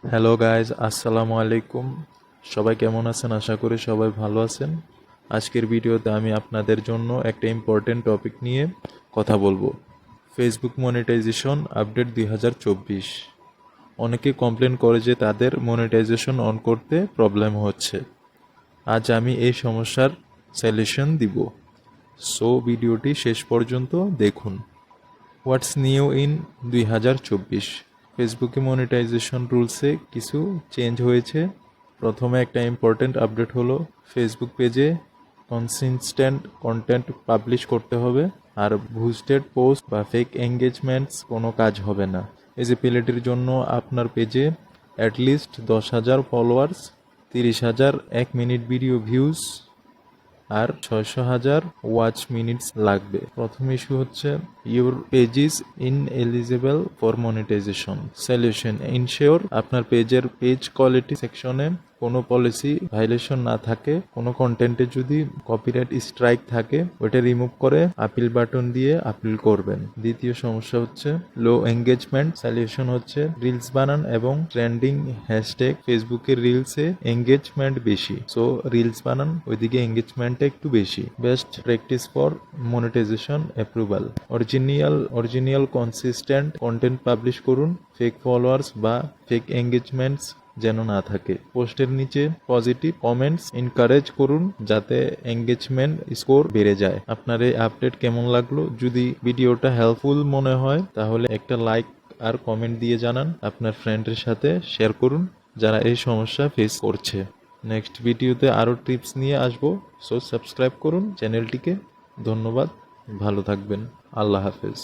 Hello guys, আসসালামু আলাইকুম। সবাই কেমন আছেন? আশা করি সবাই ভালো আছেন। আজকের ভিডিওতে আমি আপনাদের জন্য একটা ইম্পর্টেন্ট টপিক নিয়ে কথা বলবো। Facebook monetization update 2024। অনেকে কমপ্লেন করে যে তাদের মনিটাইজেশন অন করতে প্রবলেম হচ্ছে। আজ আমি এই সমস্যার সলিউশন দিব। সো ভিডিওটি শেষ পর্যন্ত দেখুন। What's new in 2024? ফেসবুকে মনিটাইজেশন রুলসে কিছু চেঞ্জ হয়েছে। প্রথমে একটা ইম্পর্টেন্ট আপডেট হলো ফেসবুক পেজে কনসিস্টেন্ট কন্টেন্ট পাবলিশ করতে হবে, আর বুস্টেড পোস্ট বা ফেক এঙ্গেজমেন্টস কোনো কাজ হবে না। এজিবিলিটির জন্য আপনার পেজে at least 10,000 followers, 30,000 1 minute video views আর 600,000 ওয়াচ মিনিটস লাগবে। প্রথম ইস্যু হচ্ছে your page is ineligible for monetisation. Solution: ensure আপনার পেজের পেজ কোয়ালিটি সেকশনে কোনো পলিসি ভাইলেশন না থাকে। কোনো কন্টেন্টে যদি কপিরাইট স্ট্রাইক থাকে ওটা রিমুভ করে আপিল বাটন দিয়ে আপিল করবেন। দ্বিতীয় সমস্যা হচ্ছে লো এঙ্গেজমেন্ট। সলিউশন হচ্ছে রিলস বানান এবং ট্রেন্ডিং হ্যাশট্যাগ। ফেসবুকের রিলসে এঙ্গেজমেন্ট বেশি, সো রিলস বানান, ওইদিকে এঙ্গেজমেন্টটা একটু বেশি। Best practice for monetization approval: original consistent content publish করুন। ফেক ফলোয়ার্স বা ফেক এঙ্গেজমেন্টস যেন না থাকে। পোস্টের নিচে পজিটিভ কমেন্টস এনকারেজ করুন যাতে এঙ্গেজমেন্ট স্কোর বেড়ে যায়। আপনার এই আপডেট কেমন লাগলো? যদি ভিডিওটা হেল্পফুল মনে হয় তাহলে একটা লাইক আর কমেন্ট দিয়ে জানান। আপনার ফ্রেন্ডের সাথে শেয়ার করুন যারা এই সমস্যা ফেস করছে। নেক্সট ভিডিওতে আরও টিপস নিয়ে আসবো, সো সাবস্ক্রাইব করুন চ্যানেলটিকে। ধন্যবাদ, ভালো থাকবেন, আল্লাহ হাফেজ।